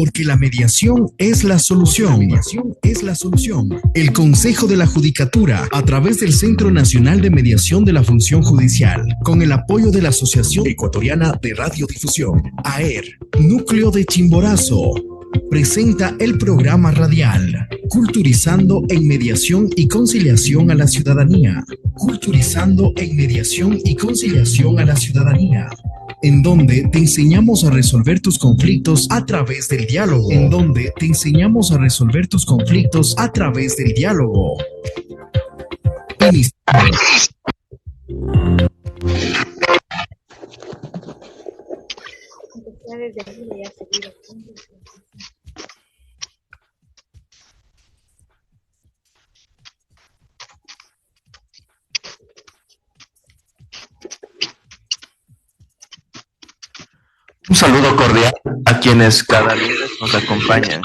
Porque la mediación es la solución. La mediación es la solución. El Consejo de la Judicatura, a través del Centro Nacional de Mediación de la Función Judicial, con el apoyo de la Asociación Ecuatoriana de Radiodifusión, AER, Núcleo de Chimborazo, presenta el programa radial Culturizando en Mediación y Conciliación a la Ciudadanía. Culturizando en Mediación y Conciliación a la Ciudadanía, en donde te enseñamos a resolver tus conflictos a través del diálogo. En donde te enseñamos a resolver tus conflictos a través del diálogo. Iniciamos. Un saludo cordial a quienes cada lunes nos acompañan.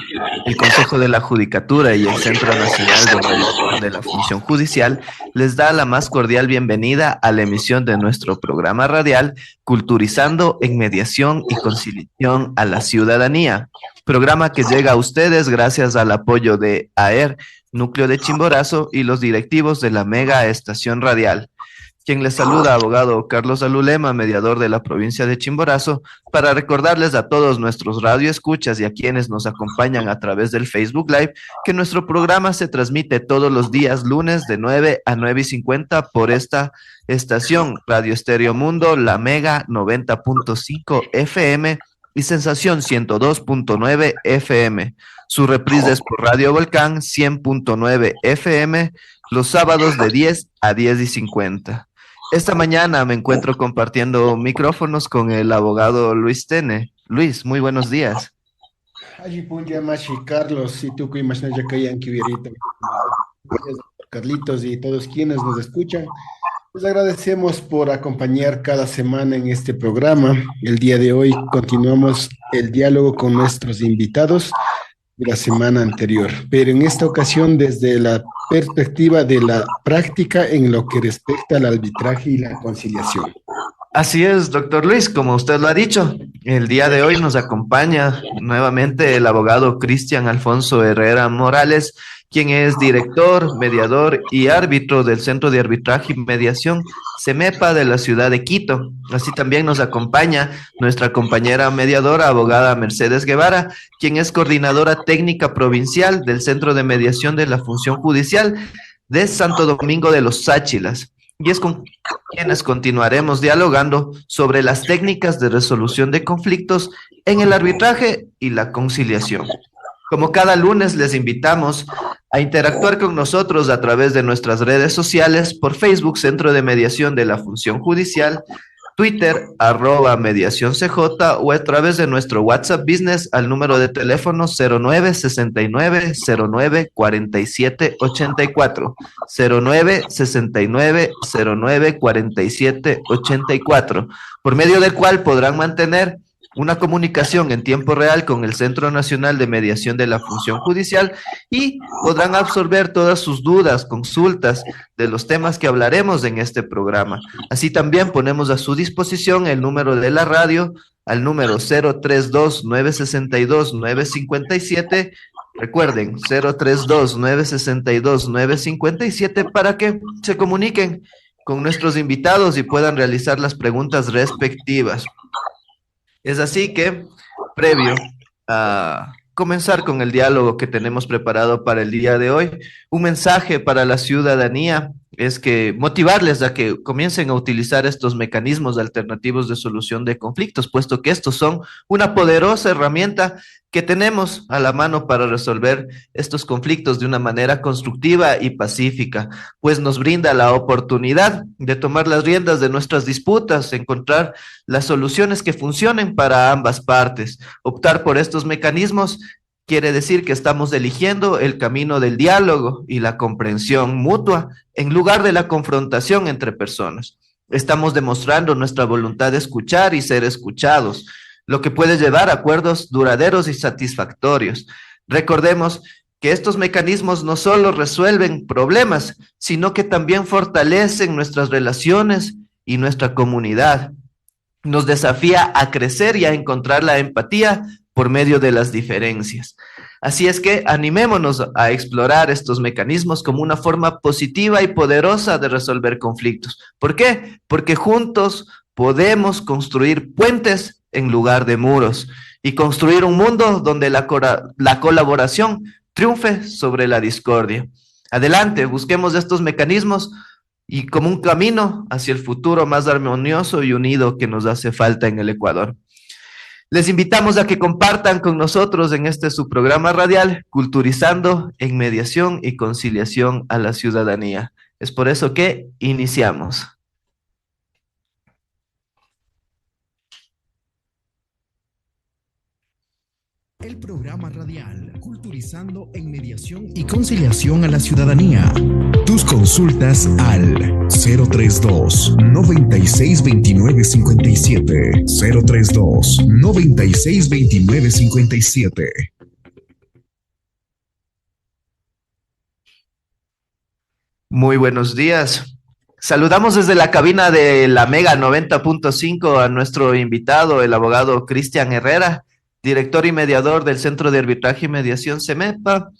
El Consejo de la Judicatura y el Centro Nacional de Mediación de la Función Judicial les da la más cordial bienvenida a la emisión de nuestro programa radial Culturizando en Mediación y Conciliación a la Ciudadanía, programa que llega a ustedes gracias al apoyo de AER, Núcleo de Chimborazo y los directivos de la Mega Estación Radial. Quien les saluda, abogado Carlos Alulema, mediador de la provincia de Chimborazo, para recordarles a todos nuestros radioescuchas y a quienes nos acompañan a través del Facebook Live que nuestro programa se transmite todos los días lunes de 9 a 9:50 por esta estación Radio Estéreo Mundo, la Mega 90.5 FM y Sensación 102.9 FM. Su reprise es por Radio Volcán 100.9 FM los sábados de 10 a 10:50. Esta mañana me encuentro compartiendo micrófonos con el abogado Luis Tene. Luis, muy buenos días. Carlos, y tú que imaginas ya que Carlitos y todos quienes nos escuchan, les agradecemos por acompañar cada semana en este programa. El día de hoy continuamos el diálogo con nuestros invitados de la semana anterior, pero en esta ocasión desde la perspectiva de la práctica en lo que respecta al arbitraje y la conciliación. Así es, doctor Luis, como usted lo ha dicho, el día de hoy nos acompaña nuevamente el abogado Cristian Alfonso Herrera Morales, quien es director, mediador y árbitro del Centro de Arbitraje y Mediación CEMEPA de la ciudad de Quito. Así también nos acompaña nuestra compañera mediadora, abogada Mercedes Guevara, quien es coordinadora técnica provincial del Centro de Mediación de la Función Judicial de Santo Domingo de los Sáchilas. Y es con quienes continuaremos dialogando sobre las técnicas de resolución de conflictos en el arbitraje y la conciliación. Como cada lunes, les invitamos a interactuar con nosotros a través de nuestras redes sociales por Facebook, Centro de Mediación de la Función Judicial, Twitter, @mediacioncj, o a través de nuestro WhatsApp Business al número de teléfono 0969-094784, 0969-094784, por medio del cual podrán mantener una comunicación en tiempo real con el Centro Nacional de Mediación de la Función Judicial y podrán absorber todas sus dudas, consultas de los temas que hablaremos en este programa. Así también ponemos a su disposición el número de la radio al número 032-962-957. Recuerden, 032-962-957 para que se comuniquen con nuestros invitados y puedan realizar las preguntas respectivas. Es así que, previo a comenzar con el diálogo que tenemos preparado para el día de hoy, un mensaje para la ciudadanía es que motivarles a que comiencen a utilizar estos mecanismos alternativos de solución de conflictos, puesto que estos son una poderosa herramienta que tenemos a la mano para resolver estos conflictos de una manera constructiva y pacífica, pues nos brinda la oportunidad de tomar las riendas de nuestras disputas, encontrar las soluciones que funcionen para ambas partes. Optar por estos mecanismos quiere decir que estamos eligiendo el camino del diálogo y la comprensión mutua en lugar de la confrontación entre personas. Estamos demostrando nuestra voluntad de escuchar y ser escuchados, lo que puede llevar a acuerdos duraderos y satisfactorios. Recordemos que estos mecanismos no solo resuelven problemas, sino que también fortalecen nuestras relaciones y nuestra comunidad. Nos desafía a crecer y a encontrar la empatía por medio de las diferencias. Así es que animémonos a explorar estos mecanismos como una forma positiva y poderosa de resolver conflictos. ¿Por qué? Porque juntos podemos construir puentes en lugar de muros y construir un mundo donde la colaboración triunfe sobre la discordia. Adelante, busquemos estos mecanismos y como un camino hacia el futuro más armonioso y unido que nos hace falta en el Ecuador. Les invitamos a que compartan con nosotros en este su programa radial, Culturizando en Mediación y Conciliación a la Ciudadanía. Es por eso que iniciamos. El programa radial Culturizando en Mediación y Conciliación a la Ciudadanía. Tus consultas al 032 96 29 57 032 96 29 57. Muy buenos días. Saludamos desde la cabina de la Mega 90.5 a nuestro invitado, el abogado Cristian Herrera, director y mediador del Centro de Arbitraje y Mediación CEMEPA.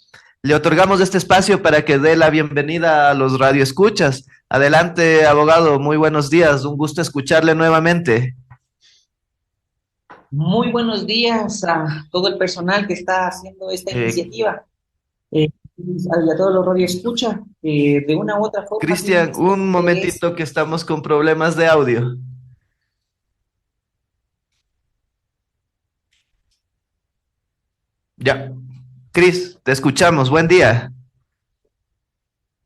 Le otorgamos este espacio para que dé la bienvenida a los radioescuchas. Adelante, abogado, muy buenos días, un gusto escucharle nuevamente. Muy buenos días a todo el personal que está haciendo esta iniciativa. Y a todos los radioescuchas, de una u otra forma. Cristian, un momentito que estamos con problemas de audio. Ya. Cris, te escuchamos. Buen día.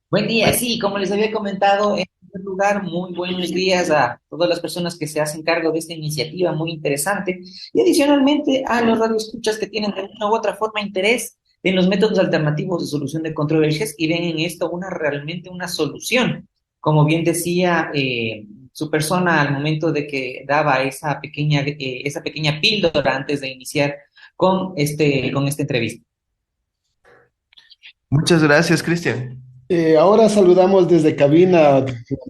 Buen día, sí, como les había comentado, en primer lugar, muy buenos días a todas las personas que se hacen cargo de esta iniciativa muy interesante y adicionalmente a los radioescuchas que tienen de una u otra forma interés en los métodos alternativos de solución de controversias y ven en esto realmente una solución. Como bien decía su persona al momento de que daba esa pequeña píldora antes de iniciar con esta entrevista. Muchas gracias, Cristian. Ahora saludamos desde cabina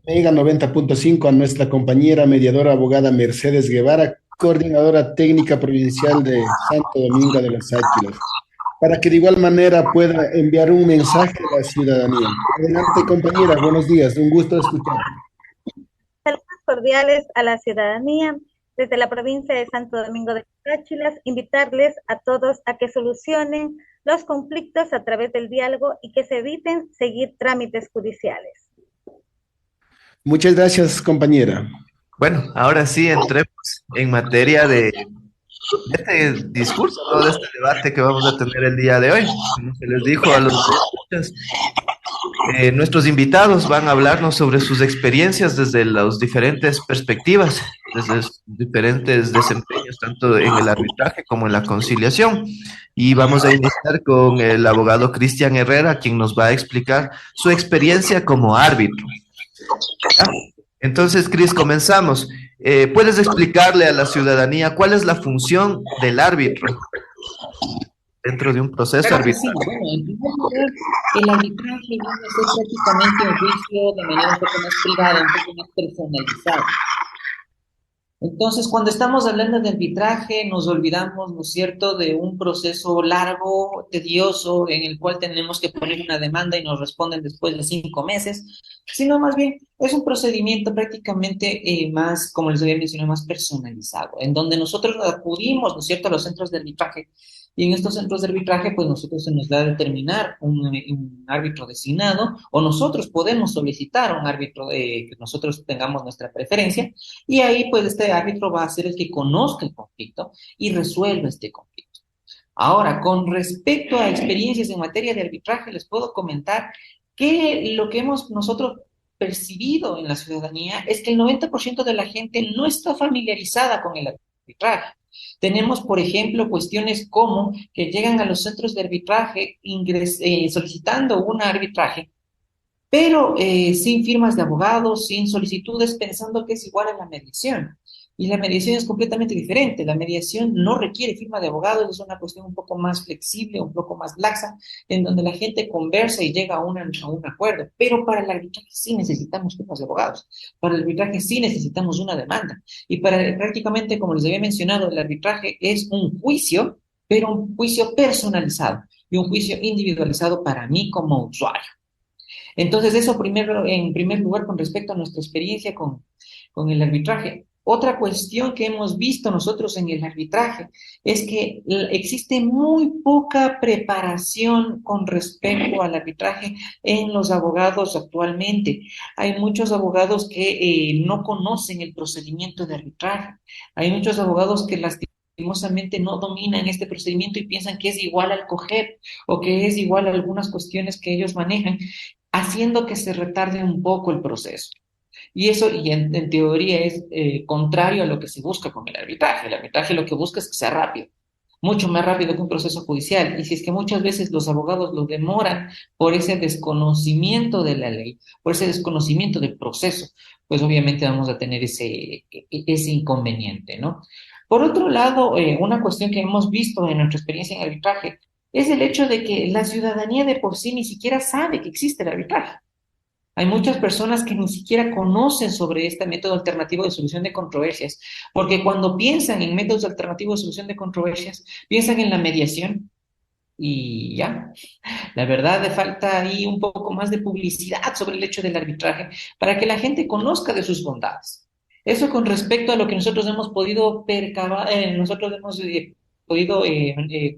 Mega 90.5 a nuestra compañera mediadora abogada Mercedes Guevara, coordinadora técnica provincial de Santo Domingo de los Áchilas, para que de igual manera pueda enviar un mensaje a la ciudadanía. Adelante, compañera, buenos días, un gusto escuchar. Saludos cordiales a la ciudadanía desde la provincia de Santo Domingo de los Áchilas, invitarles a todos a que solucionen los conflictos a través del diálogo y que se eviten seguir trámites judiciales. Muchas gracias, compañera. Bueno, ahora sí entremos en materia de este discurso, ¿no? De este debate que vamos a tener el día de hoy. Como se les dijo a los escuchas, nuestros invitados van a hablarnos sobre sus experiencias desde las diferentes perspectivas, desde sus diferentes desempeños, tanto en el arbitraje como en la conciliación. Y vamos a iniciar con el abogado Cristian Herrera, quien nos va a explicar su experiencia como árbitro. ¿Ya? Entonces, Cris, comenzamos. ¿Puedes explicarle a la ciudadanía cuál es la función del árbitro dentro de un proceso arbitral? Sí, bueno, en primer lugar, el arbitraje viene a ser prácticamente un juicio de manera un poco más privada, un poco más personalizada. Entonces, cuando estamos hablando de arbitraje, nos olvidamos, ¿no es cierto?, de un proceso largo, tedioso, en el cual tenemos que poner una demanda y nos responden después de 5 meses, sino más bien es un procedimiento prácticamente más, como les había mencionado, más personalizado, en donde nosotros acudimos, ¿no es cierto?, a los centros de arbitraje. Y en estos centros de arbitraje, pues nosotros se nos da a determinar un árbitro designado, o nosotros podemos solicitar un árbitro que nosotros tengamos nuestra preferencia, y ahí pues este árbitro va a ser el que conozca el conflicto y resuelva este conflicto. Ahora, con respecto a experiencias en materia de arbitraje, les puedo comentar que lo que hemos nosotros percibido en la ciudadanía es que el 90% de la gente no está familiarizada con el arbitraje. Tenemos, por ejemplo, cuestiones como que llegan a los centros de arbitraje solicitando un arbitraje, pero sin firmas de abogados, sin solicitudes, pensando que es igual a la mediación. Y la mediación es completamente diferente. La mediación no requiere firma de abogados, es una cuestión un poco más flexible, un poco más laxa, en donde la gente conversa y llega a un acuerdo. Pero para el arbitraje sí necesitamos firmas de abogados. Para el arbitraje sí necesitamos una demanda. Y prácticamente, como les había mencionado, el arbitraje es un juicio pero un juicio personalizado y un juicio individualizado para mí como usuario. Entonces, eso primero, en primer lugar con respecto a nuestra experiencia con el arbitraje. Otra cuestión que hemos visto nosotros en el arbitraje es que existe muy poca preparación con respecto al arbitraje en los abogados actualmente. Hay muchos abogados que no conocen el procedimiento de arbitraje. Hay muchos abogados que lastimosamente no dominan este procedimiento y piensan que es igual al COGEP o que es igual a algunas cuestiones que ellos manejan, haciendo que se retarde un poco el proceso. Y eso, y en teoría, es contrario a lo que se busca con el arbitraje. El arbitraje lo que busca es que sea rápido, mucho más rápido que un proceso judicial. Y si es que muchas veces los abogados lo demoran por ese desconocimiento de la ley, por ese desconocimiento del proceso, pues obviamente vamos a tener ese inconveniente, ¿no? Por otro lado, una cuestión que hemos visto en nuestra experiencia en arbitraje es el hecho de que la ciudadanía de por sí ni siquiera sabe que existe el arbitraje. Hay muchas personas que ni siquiera conocen sobre este método alternativo de solución de controversias, porque cuando piensan en métodos alternativos de solución de controversias, piensan en la mediación y ya. La verdad, le falta ahí un poco más de publicidad sobre el hecho del arbitraje para que la gente conozca de sus bondades. Eso con respecto a lo que nosotros hemos podido nosotros hemos podido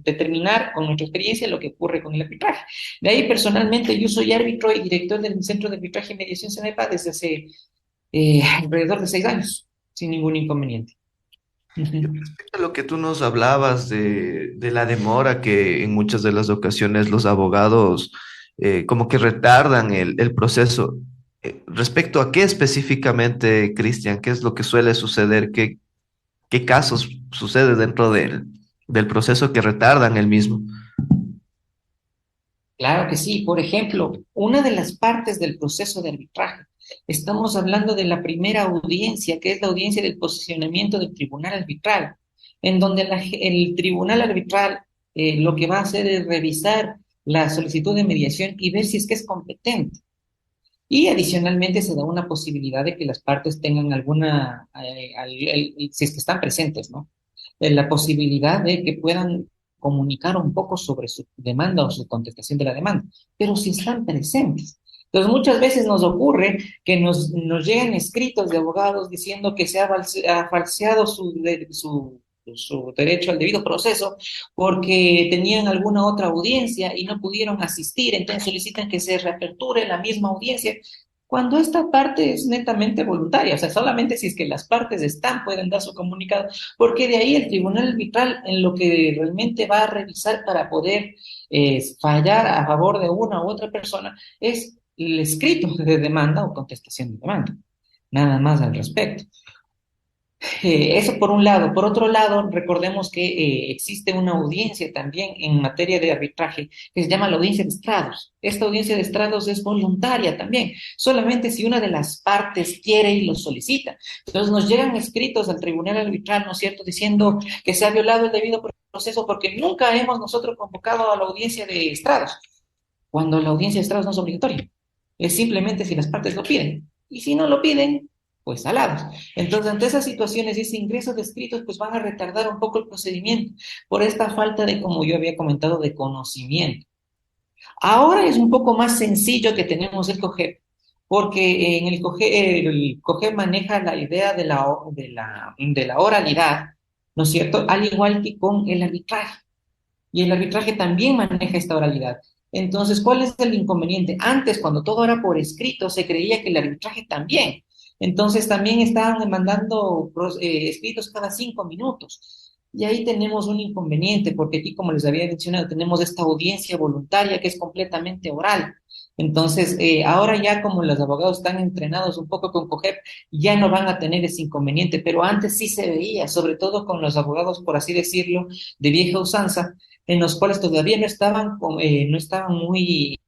determinar con nuestra experiencia lo que ocurre con el arbitraje. De ahí, personalmente, yo soy árbitro y director del Centro de Arbitraje y Mediación CENEPA desde hace alrededor de 6 años, sin ningún inconveniente. Y respecto a lo que tú nos hablabas de la demora que en muchas de las ocasiones los abogados como que retardan el proceso. Respecto a qué específicamente, Cristian, qué es lo que suele suceder, qué casos sucede dentro del proceso que retardan el mismo. Claro que sí. Por ejemplo, una de las partes del proceso de arbitraje, estamos hablando de la primera audiencia, que es la audiencia del posicionamiento del tribunal arbitral, en donde el tribunal arbitral lo que va a hacer es revisar la solicitud de mediación y ver si es que es competente. Y adicionalmente se da una posibilidad de que las partes tengan alguna, si es que están presentes, ¿no? La posibilidad de que puedan comunicar un poco sobre su demanda o su contestación de la demanda, pero si están presentes. Entonces, muchas veces nos ocurre que nos llegan escritos de abogados diciendo que se ha falseado su derecho al debido proceso porque tenían alguna otra audiencia y no pudieron asistir, entonces solicitan que se reaperture la misma audiencia, cuando esta parte es netamente voluntaria, o sea, solamente si es que las partes están, pueden dar su comunicado, porque de ahí el tribunal arbitral en lo que realmente va a revisar para poder fallar a favor de una u otra persona es el escrito de demanda o contestación de demanda, nada más al respecto. Eso por un lado. Por otro lado, recordemos que existe una audiencia también en materia de arbitraje que se llama la audiencia de estrados. Esta audiencia de estrados es voluntaria también, solamente si una de las partes quiere y lo solicita. Entonces nos llegan escritos al tribunal arbitral, ¿no es cierto?, diciendo que se ha violado el debido proceso porque nunca hemos nosotros convocado a la audiencia de estrados, cuando la audiencia de estrados no es obligatoria. Es simplemente si las partes lo piden. Y si no lo piden, pues alados. Entonces, ante esas situaciones y ese ingreso de escritos, pues van a retardar un poco el procedimiento por esta falta de, como yo había comentado, de conocimiento. Ahora es un poco más sencillo que tenemos el COGEP, porque en el COGEP maneja la idea de la oralidad, ¿no es cierto?, al igual que con el arbitraje. Y el arbitraje también maneja esta oralidad. Entonces, ¿cuál es el inconveniente? Antes, cuando todo era por escrito, se creía que el arbitraje también. Entonces, también estaban mandando escritos cada 5 minutos. Y ahí tenemos un inconveniente, porque aquí, como les había mencionado, tenemos esta audiencia voluntaria que es completamente oral. Entonces, ahora ya como los abogados están entrenados un poco con COGEP, ya no van a tener ese inconveniente, pero antes sí se veía, sobre todo con los abogados, por así decirlo, de vieja usanza, en los cuales todavía no estaban muy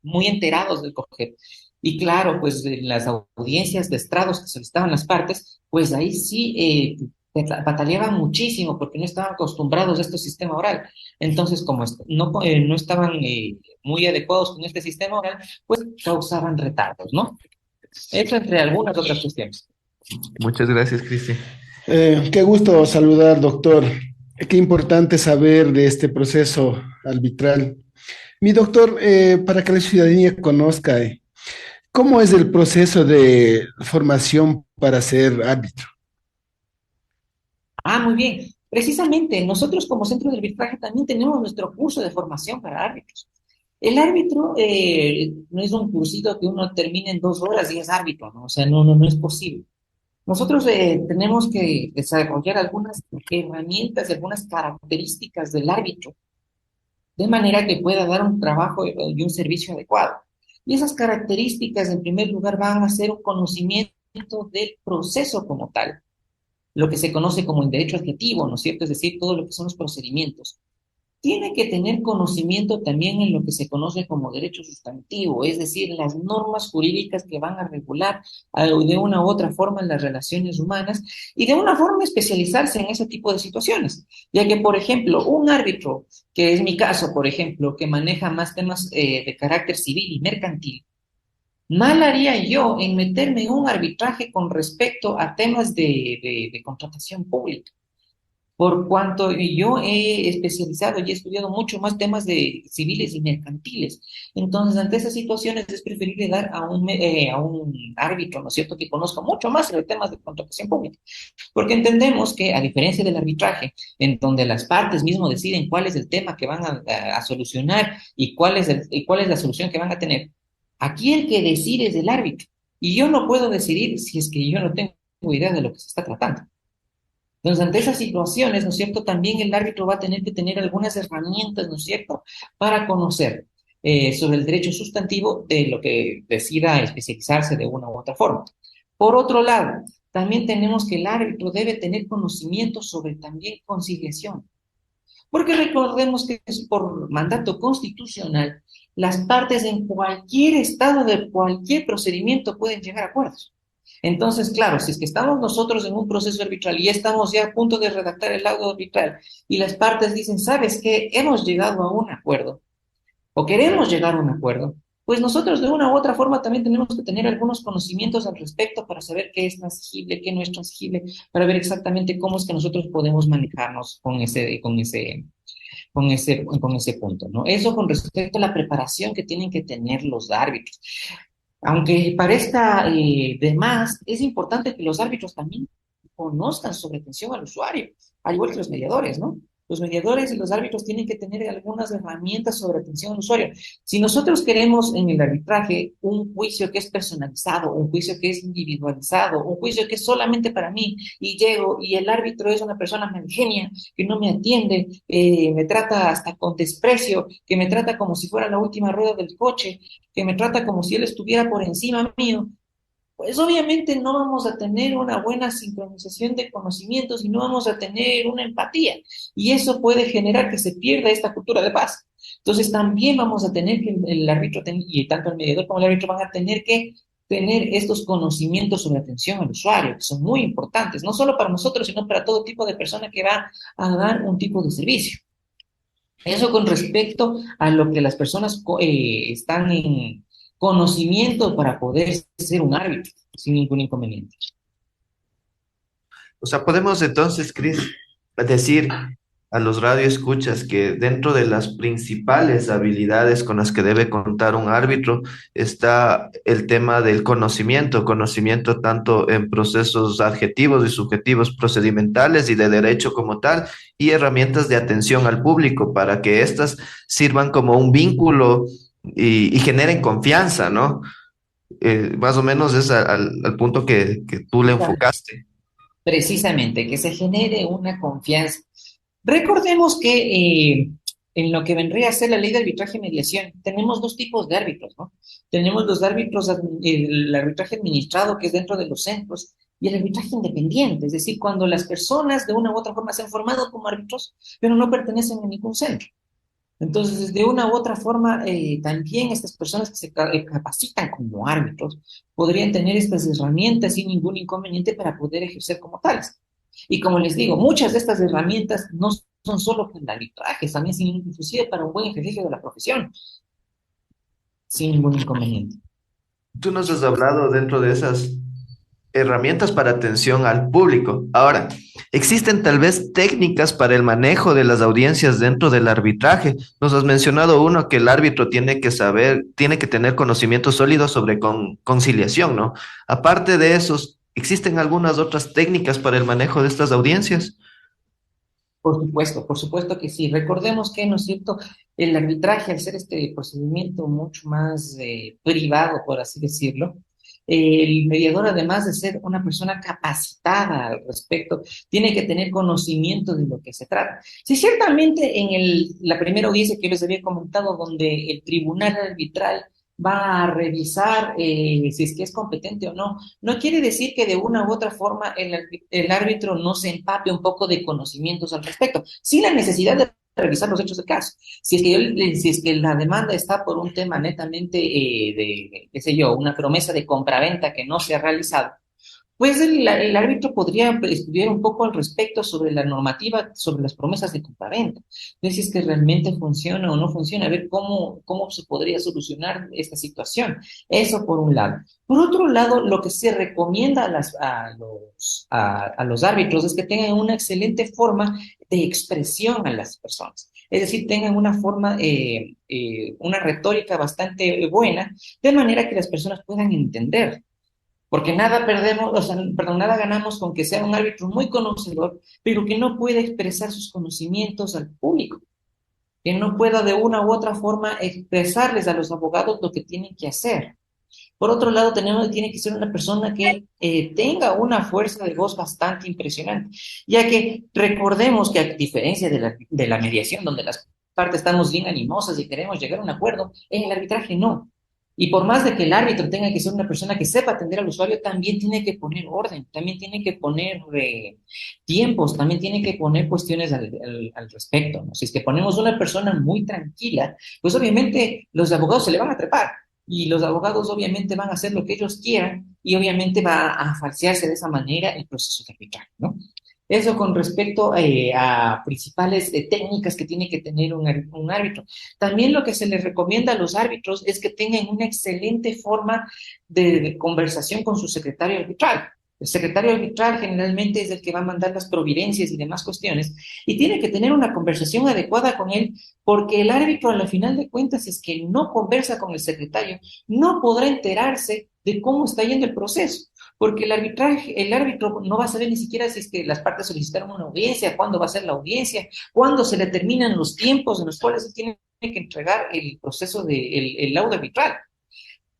enterados del COGEP. Y claro, pues en las audiencias de estrados que solicitaban las partes, pues ahí sí bataleaban muchísimo porque no estaban acostumbrados a este sistema oral. Entonces, como no estaban muy adecuados con este sistema oral, pues causaban retardos, ¿no? Eso entre algunas otras cuestiones. Muchas gracias, Cristian. Qué gusto saludar, doctor. Qué importante saber de este proceso arbitral. Mi doctor, para que la ciudadanía conozca, ¿cómo es el proceso de formación para ser árbitro? Ah, muy bien. Precisamente, nosotros como Centro de Arbitraje también tenemos nuestro curso de formación para árbitros. El árbitro no es un cursito que uno termine en 2 horas y es árbitro, ¿no? O sea, no es posible. Nosotros tenemos que desarrollar algunas herramientas y algunas características del árbitro, de manera que pueda dar un trabajo y un servicio adecuado. Y esas características, en primer lugar, van a ser un conocimiento del proceso como tal, lo que se conoce como el derecho adjetivo, ¿no es cierto? Es decir, todo lo que son los procedimientos. Tiene que tener conocimiento también en lo que se conoce como derecho sustantivo, es decir, las normas jurídicas que van a regular de una u otra forma las relaciones humanas y de una forma especializarse en ese tipo de situaciones, ya que, por ejemplo, un árbitro, que es mi caso, por ejemplo, que maneja más temas de carácter civil y mercantil, mal haría yo en meterme en un arbitraje con respecto a temas de contratación pública, por cuanto yo he especializado y he estudiado mucho más temas de civiles y mercantiles. Entonces, ante esas situaciones es preferible dar a un árbitro, ¿no es cierto?, que conozca mucho más sobre temas de contratación pública. Porque entendemos que, a diferencia del arbitraje, en donde las partes mismo deciden cuál es el tema que van a solucionar y cuál es la solución que van a tener, aquí el que decide es el árbitro. Y yo no puedo decidir si es que yo no tengo idea de lo que se está tratando. Entonces, ante esas situaciones, ¿no es cierto?, también el árbitro va a tener que tener algunas herramientas, ¿no es cierto?, para conocer sobre el derecho sustantivo de lo que decida especializarse de una u otra forma. Por otro lado, también tenemos que el árbitro debe tener conocimiento sobre también conciliación, porque recordemos que es por mandato constitucional, las partes en cualquier estado de cualquier procedimiento pueden llegar a acuerdos. Entonces, claro, si es que estamos nosotros en un proceso arbitral y ya estamos ya a punto de redactar el laudo arbitral y las partes dicen, ¿sabes qué? Hemos llegado a un acuerdo o queremos llegar a un acuerdo, pues nosotros de una u otra forma también tenemos que tener algunos conocimientos al respecto para saber qué es transigible, qué no es transigible, para ver exactamente cómo es que nosotros podemos manejarnos con ese punto, ¿no? Eso con respecto a la preparación que tienen que tener los árbitros. Aunque parezca de más, es importante que los árbitros también conozcan sobre atención al usuario, al igual que los mediadores, ¿no? Los mediadores y los árbitros tienen que tener algunas herramientas sobre atención al usuario. Si nosotros queremos en el arbitraje un juicio que es personalizado, un juicio que es individualizado, un juicio que es solamente para mí, y llego y el árbitro es una persona malgenia, que no me atiende, me trata hasta con desprecio, que me trata como si fuera la última rueda del coche, que me trata como si él estuviera por encima mío, pues obviamente no vamos a tener una buena sincronización de conocimientos y no vamos a tener una empatía. Y eso puede generar que se pierda esta cultura de paz. Entonces también vamos a tener que el árbitro, y tanto el mediador como el árbitro van a tener que tener estos conocimientos sobre atención al usuario, que son muy importantes, no solo para nosotros, sino para todo tipo de persona que va a dar un tipo de servicio. Eso con respecto a lo que las personas están en conocimiento para poder ser un árbitro sin ningún inconveniente. O sea, podemos entonces, Cris, decir a los radioescuchas que dentro de las principales habilidades con las que debe contar un árbitro está el tema del conocimiento, conocimiento tanto en procesos adjetivos y subjetivos procedimentales y de derecho como tal, y herramientas de atención al público para que éstas sirvan como un vínculo y generen confianza, ¿no? Más o menos es al punto que tú le enfocaste. Precisamente, que se genere una confianza. Recordemos que en lo que vendría a ser la ley de arbitraje y mediación, tenemos dos tipos de árbitros, ¿no? Tenemos los árbitros, el arbitraje administrado, que es dentro de los centros, y el arbitraje independiente, es decir, cuando las personas de una u otra forma se han formado como árbitros, pero no pertenecen a ningún centro. Entonces, de una u otra forma, también estas personas que se capacitan como árbitros podrían tener estas herramientas sin ningún inconveniente para poder ejercer como tales. Y como les digo, muchas de estas herramientas no son solo para el arbitraje, también inclusive para un buen ejercicio de la profesión, sin ningún inconveniente. Tú nos has hablado dentro de esas herramientas para atención al público. Ahora, ¿Existen tal vez técnicas para el manejo de las audiencias dentro del arbitraje? Nos has mencionado uno que el árbitro tiene que saber, tiene que tener conocimientos sólidos sobre conciliación, ¿no? Aparte de esos, ¿existen algunas otras técnicas para el manejo de estas audiencias? Por supuesto que sí. Recordemos que, ¿no es cierto?, el arbitraje, al ser este procedimiento mucho más privado, por así decirlo, el mediador, además de ser una persona capacitada al respecto, tiene que tener conocimiento de lo que se trata. Si ciertamente en la primera audiencia que yo les había comentado, donde el tribunal arbitral va a revisar si es que es competente o no, no quiere decir que de una u otra forma el árbitro no se empape un poco de conocimientos al respecto, sin la necesidad de revisar los hechos del caso. Si es que la demanda está por un tema netamente de, qué sé yo, una promesa de compraventa que no se ha realizado, pues el árbitro podría estudiar un poco al respecto sobre la normativa, sobre las promesas de compraventa, ver si es que realmente funciona o no funciona, a ver cómo se podría solucionar esta situación. Eso por un lado. Por otro lado, lo que se recomienda a los árbitros es que tengan una excelente forma de expresión a las personas. Es decir, tengan una forma, una retórica bastante buena, de manera que las personas puedan entender. Porque nada perdemos, o sea, perdón, nada ganamos con que sea un árbitro muy conocedor, pero que no pueda expresar sus conocimientos al público, que no pueda de una u otra forma expresarles a los abogados lo que tienen que hacer. Por otro lado, tiene que ser una persona que tenga una fuerza de voz bastante impresionante, ya que recordemos que a diferencia de la mediación, donde las partes estamos bien animosas y queremos llegar a un acuerdo, en el arbitraje no. Y por más de que el árbitro tenga que ser una persona que sepa atender al usuario, también tiene que poner orden, también tiene que poner tiempos, también tiene que poner cuestiones al respecto, ¿no? Si es que ponemos una persona muy tranquila, pues obviamente los abogados se le van a trepar y los abogados obviamente van a hacer lo que ellos quieran y obviamente va a falsearse de esa manera el proceso de arbitraje, ¿no? Eso con respecto a principales técnicas que tiene que tener un árbitro. También lo que se les recomienda a los árbitros es que tengan una excelente forma de conversación con su secretario arbitral. El secretario arbitral generalmente es el que va a mandar las providencias y demás cuestiones y tiene que tener una conversación adecuada con él porque el árbitro a la final de cuentas, si es que no conversa con el secretario, no podrá enterarse de cómo está yendo el proceso. Porque el árbitro no va a saber ni siquiera si es que las partes solicitaron una audiencia, cuándo va a ser la audiencia, cuándo se determinan los tiempos en los cuales se tiene que entregar el proceso el laudo arbitral.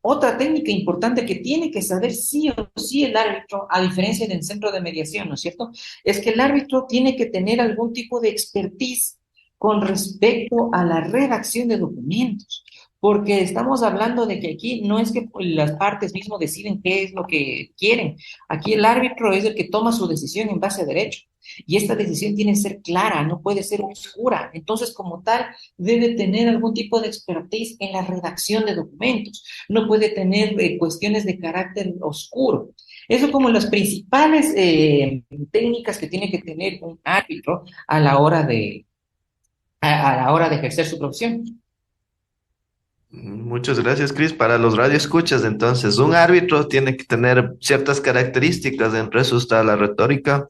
Otra técnica importante que tiene que saber sí o sí el árbitro, a diferencia del centro de mediación, ¿no es cierto?, es que el árbitro tiene que tener algún tipo de expertise con respecto a la redacción de documentos, porque estamos hablando de que aquí no es que las partes mismas deciden qué es lo que quieren, aquí el árbitro es el que toma su decisión en base a derecho, y esta decisión tiene que ser clara, no puede ser oscura, entonces como tal debe tener algún tipo de expertise en la redacción de documentos, no puede tener cuestiones de carácter oscuro. Eso como las principales técnicas que tiene que tener un árbitro a la hora a la hora de ejercer su profesión. Muchas gracias, Chris. Para los radioescuchas, entonces, un árbitro tiene que tener ciertas características, entre eso está la retórica,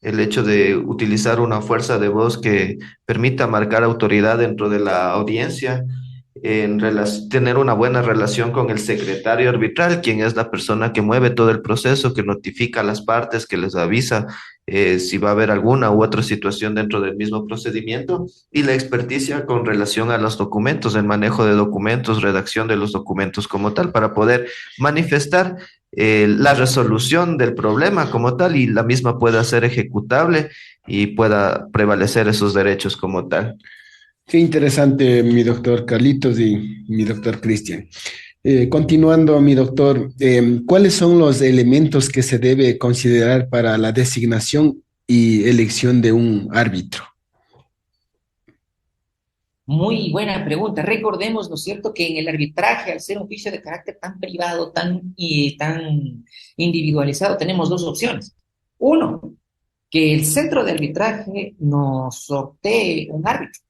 el hecho de utilizar una fuerza de voz que permita marcar autoridad dentro de la audiencia, tener una buena relación con el secretario arbitral, quien es la persona que mueve todo el proceso, que notifica a las partes, que les avisa si va a haber alguna u otra situación dentro del mismo procedimiento, y la experticia con relación a los documentos, el manejo de documentos, redacción de los documentos como tal, para poder manifestar la resolución del problema como tal y la misma pueda ser ejecutable y pueda prevalecer esos derechos como tal. Qué interesante, mi doctor Carlitos y mi doctor Cristian. Continuando, mi doctor, ¿cuáles son los elementos que se debe considerar para la designación y elección de un árbitro? Muy buena pregunta. Recordemos, ¿no es cierto?, que en el arbitraje, al ser un juicio de carácter tan privado, tan individualizado, tenemos dos opciones. Uno, que el centro de arbitraje nos sortee un árbitro.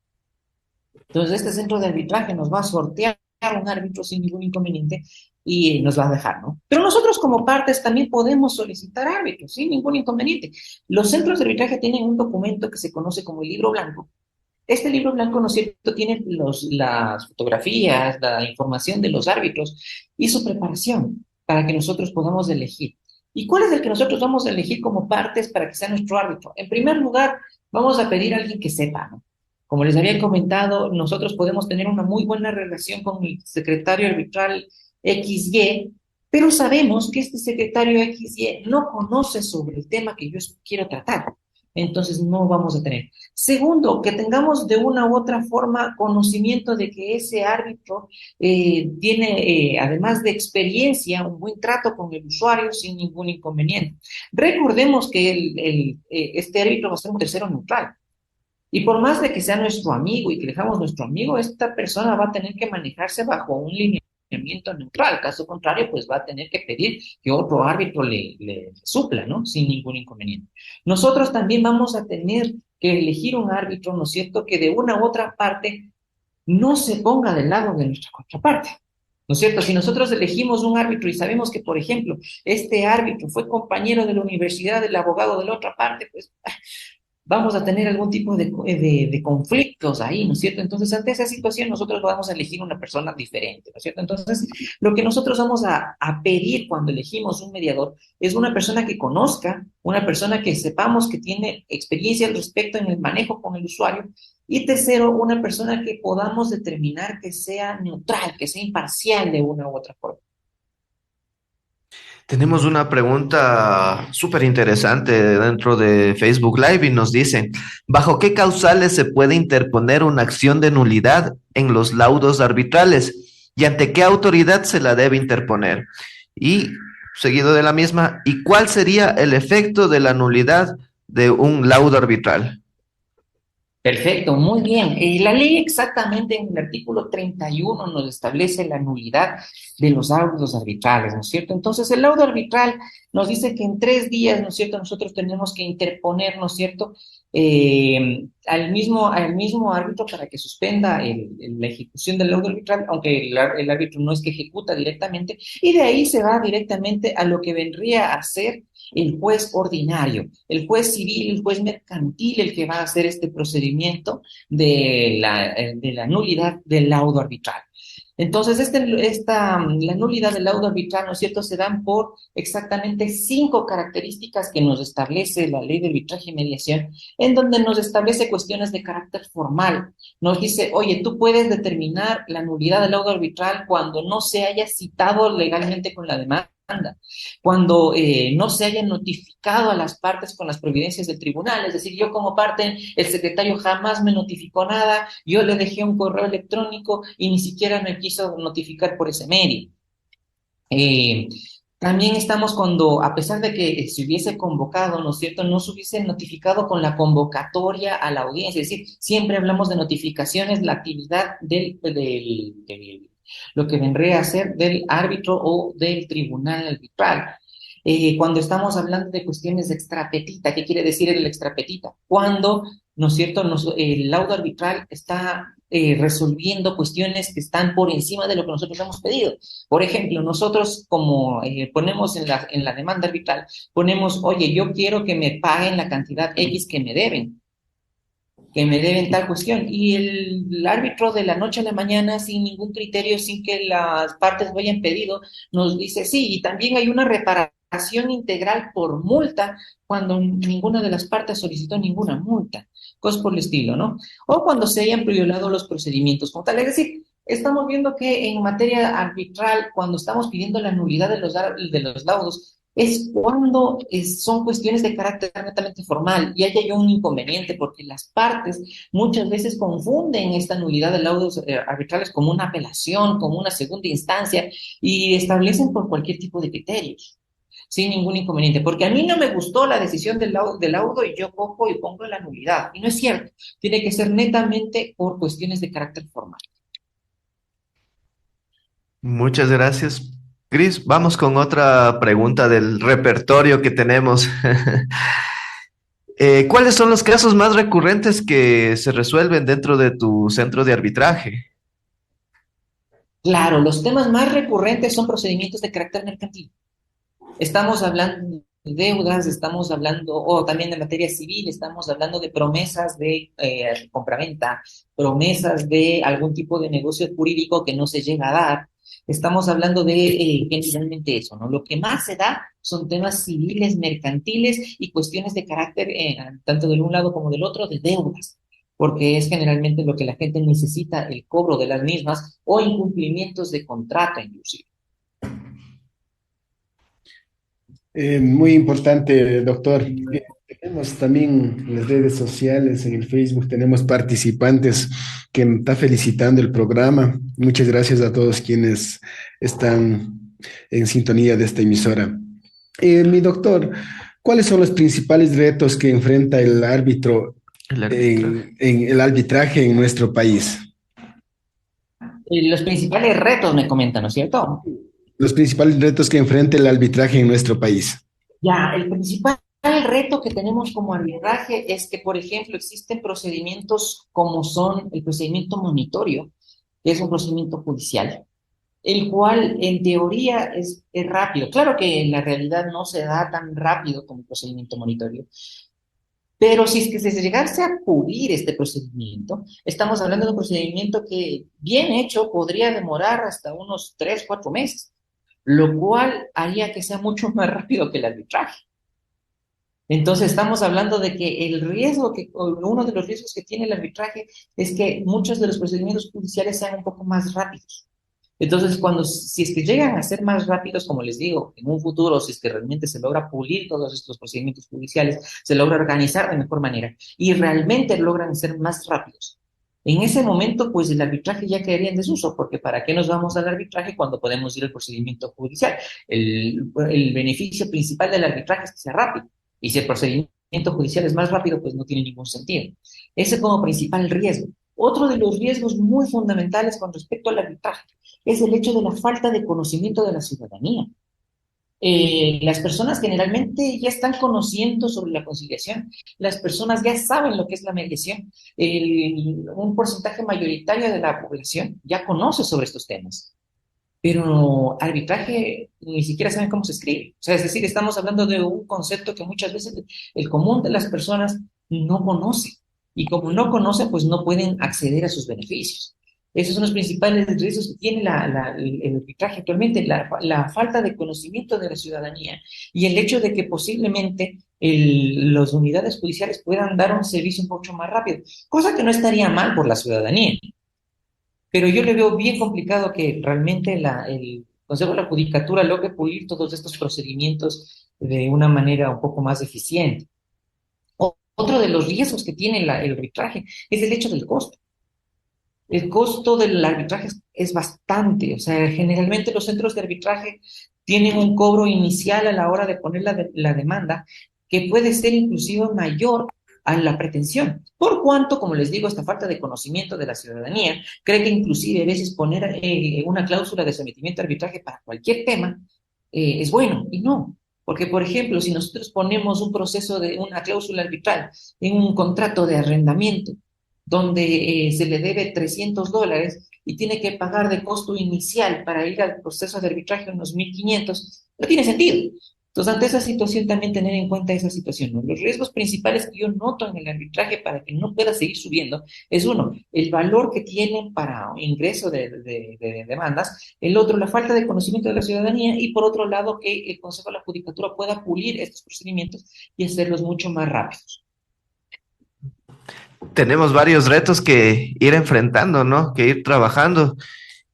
Entonces, este centro de arbitraje nos va a sortear un árbitro sin ningún inconveniente y nos va a dejar, ¿no? Pero nosotros como partes también podemos solicitar árbitros, sin ningún inconveniente. Los centros de arbitraje tienen un documento que se conoce como el libro blanco. Este libro blanco, ¿no es cierto?, tiene las fotografías, la información de los árbitros y su preparación para que nosotros podamos elegir. ¿Y cuál es el que nosotros vamos a elegir como partes para que sea nuestro árbitro? En primer lugar, vamos a pedir a alguien que sepa, ¿no? Como les había comentado, nosotros podemos tener una muy buena relación con el secretario arbitral XY, pero sabemos que este secretario XY no conoce sobre el tema que yo quiero tratar. Entonces no vamos a tener. Segundo, que tengamos de una u otra forma conocimiento de que ese árbitro tiene, además de experiencia, un buen trato con el usuario sin ningún inconveniente. Recordemos que este árbitro va a ser un tercero neutral. Y por más de que sea nuestro amigo y que dejamos nuestro amigo, esta persona va a tener que manejarse bajo un lineamiento neutral. Caso contrario, pues va a tener que pedir que otro árbitro le supla, ¿no? Sin ningún inconveniente. Nosotros también vamos a tener que elegir un árbitro, ¿no es cierto?, que de una u otra parte no se ponga del lado de nuestra contraparte. ¿No es cierto? Si nosotros elegimos un árbitro y sabemos que, por ejemplo, este árbitro fue compañero de la universidad del abogado de la otra parte, pues vamos a tener algún tipo de conflictos ahí, ¿no es cierto? Entonces, ante esa situación, nosotros vamos a elegir una persona diferente, ¿no es cierto? Entonces, lo que nosotros vamos a pedir cuando elegimos un mediador es una persona que conozca, una persona que sepamos que tiene experiencia al respecto en el manejo con el usuario, y tercero, una persona que podamos determinar que sea neutral, que sea imparcial de una u otra forma. Tenemos una pregunta súper interesante dentro de Facebook Live y nos dicen, ¿bajo qué causales se puede interponer una acción de nulidad en los laudos arbitrales y ante qué autoridad se la debe interponer? Y seguido de la misma, ¿y cuál sería el efecto de la nulidad de un laudo arbitral? Perfecto, muy bien. La ley exactamente en el artículo 31 nos establece la nulidad de los laudos arbitrales, ¿no es cierto? Entonces, el laudo arbitral nos dice que en 3 días, ¿no es cierto?, nosotros tenemos que interponer, ¿no es cierto?, al mismo árbitro para que suspenda la ejecución del laudo arbitral, aunque el árbitro no es que ejecuta directamente, y de ahí se va directamente a lo que vendría a ser el juez ordinario, el juez civil, el juez mercantil, el que va a hacer este procedimiento de la nulidad del laudo arbitral. Entonces, la nulidad del laudo arbitral, ¿no es cierto?, se dan por exactamente 5 características que nos establece la ley de arbitraje y mediación, en donde nos establece cuestiones de carácter formal. Nos dice, oye, tú puedes determinar la nulidad del laudo arbitral cuando no se haya citado legalmente con la demanda, cuando no se haya notificado a las partes con las providencias del tribunal, es decir, yo como parte, el secretario jamás me notificó nada, yo le dejé un correo electrónico y ni siquiera me quiso notificar por ese medio. También estamos cuando, a pesar de que se hubiese convocado, ¿no es cierto?, no se hubiese notificado con la convocatoria a la audiencia, es decir, siempre hablamos de notificaciones, la actividad lo que vendría a ser del árbitro o del tribunal arbitral. Cuando estamos hablando de cuestiones de extrapetita, ¿qué quiere decir el extrapetita? Cuando, ¿no es cierto?, el laudo arbitral está resolviendo cuestiones que están por encima de lo que nosotros hemos pedido. Por ejemplo, nosotros como ponemos en la demanda arbitral, ponemos, oye, yo quiero que me paguen la cantidad X que me deben tal cuestión. Y el árbitro de la noche a la mañana, sin ningún criterio, sin que las partes lo hayan pedido, nos dice sí, y también hay una reparación integral por multa cuando ninguna de las partes solicitó ninguna multa, cosas por el estilo, ¿no? O cuando se hayan violado los procedimientos como tal. Es decir, estamos viendo que en materia arbitral, cuando estamos pidiendo la nulidad de los laudos, es cuando son cuestiones de carácter netamente formal y hay un inconveniente porque las partes muchas veces confunden esta nulidad de laudos arbitrales como una apelación, como una segunda instancia y establecen por cualquier tipo de criterios, sin ningún inconveniente, porque a mí no me gustó la decisión del laudo y yo cojo y pongo la nulidad, y no es cierto, tiene que ser netamente por cuestiones de carácter formal. Muchas gracias, Cris. Vamos con otra pregunta del repertorio que tenemos. ¿Cuáles son los casos más recurrentes que se resuelven dentro de tu centro de arbitraje? Claro, los temas más recurrentes son procedimientos de carácter mercantil. Estamos hablando de deudas, estamos hablando, o también de materia civil, estamos hablando de promesas de compraventa, promesas de algún tipo de negocio jurídico que no se llega a dar. Estamos hablando de generalmente eso, ¿no? Lo que más se da son temas civiles, mercantiles y cuestiones de carácter, tanto del un lado como del otro, de deudas, porque es generalmente lo que la gente necesita, el cobro de las mismas o incumplimientos de contrato inclusive. Muy importante, doctor. Tenemos también en las redes sociales, en el Facebook, tenemos participantes que están felicitando el programa. Muchas gracias a todos quienes están en sintonía de esta emisora. Mi doctor, ¿cuáles son los principales retos que enfrenta el árbitro El arbitraje. en el arbitraje en nuestro país? Los principales retos me comentan, ¿no es cierto? Los principales retos que enfrenta el arbitraje en nuestro país. Ya, el principal reto que tenemos como arbitraje es que, por ejemplo, existen procedimientos como son el procedimiento monitorio, que es un procedimiento judicial, el cual en teoría es rápido. Claro que en la realidad no se da tan rápido como el procedimiento monitorio, pero si es que se llegase a pulir este procedimiento, estamos hablando de un procedimiento que, bien hecho, podría demorar hasta unos 3, 4 meses, lo cual haría que sea mucho más rápido que el arbitraje. Entonces estamos hablando de que el riesgo uno de los riesgos que tiene el arbitraje es que muchos de los procedimientos judiciales sean un poco más rápidos. Entonces, si es que llegan a ser más rápidos, como les digo, en un futuro, si es que realmente se logra pulir todos estos procedimientos judiciales, se logra organizar de mejor manera y realmente logran ser más rápidos. En ese momento, pues el arbitraje ya quedaría en desuso, porque ¿para qué nos vamos al arbitraje cuando podemos ir al procedimiento judicial? El beneficio principal del arbitraje es que sea rápido, y si el procedimiento judicial es más rápido, pues no tiene ningún sentido. Ese como principal riesgo. Otro de los riesgos muy fundamentales con respecto al arbitraje es el hecho de la falta de conocimiento de la ciudadanía. Las personas generalmente ya están conociendo sobre la conciliación, las personas ya saben lo que es la mediación, un porcentaje mayoritario de la población ya conoce sobre estos temas, pero arbitraje ni siquiera saben cómo se escribe. O sea, es decir, estamos hablando de un concepto que muchas veces el común de las personas no conoce, y como no conocen, pues no pueden acceder a sus beneficios. Esos son los principales riesgos que tiene el arbitraje actualmente, la falta de conocimiento de la ciudadanía y el hecho de que posiblemente las unidades judiciales puedan dar un servicio un poco más rápido, cosa que no estaría mal por la ciudadanía. Pero yo le veo bien complicado que realmente el Consejo de la Judicatura logre pulir todos estos procedimientos de una manera un poco más eficiente. Otro de los riesgos que tiene el arbitraje es el hecho del costo. El costo del arbitraje es bastante, o sea, generalmente los centros de arbitraje tienen un cobro inicial a la hora de poner la demanda que puede ser inclusive mayor a la pretensión, por cuanto, como les digo, esta falta de conocimiento de la ciudadanía cree que inclusive a veces poner una cláusula de sometimiento a arbitraje para cualquier tema es bueno, y no. Porque, por ejemplo, si nosotros ponemos un proceso de una cláusula arbitral en un contrato de arrendamiento, donde se le debe $300 y tiene que pagar de costo inicial para ir al proceso de arbitraje unos 1.500, no tiene sentido. Entonces, ante esa situación, también tener en cuenta esa situación, ¿no? Los riesgos principales que yo noto en el arbitraje para que no pueda seguir subiendo es uno, el valor que tienen para ingreso de demandas, el otro, la falta de conocimiento de la ciudadanía y por otro lado, que el Consejo de la Judicatura pueda pulir estos procedimientos y hacerlos mucho más rápidos. Tenemos varios retos que ir enfrentando, ¿no? Que ir trabajando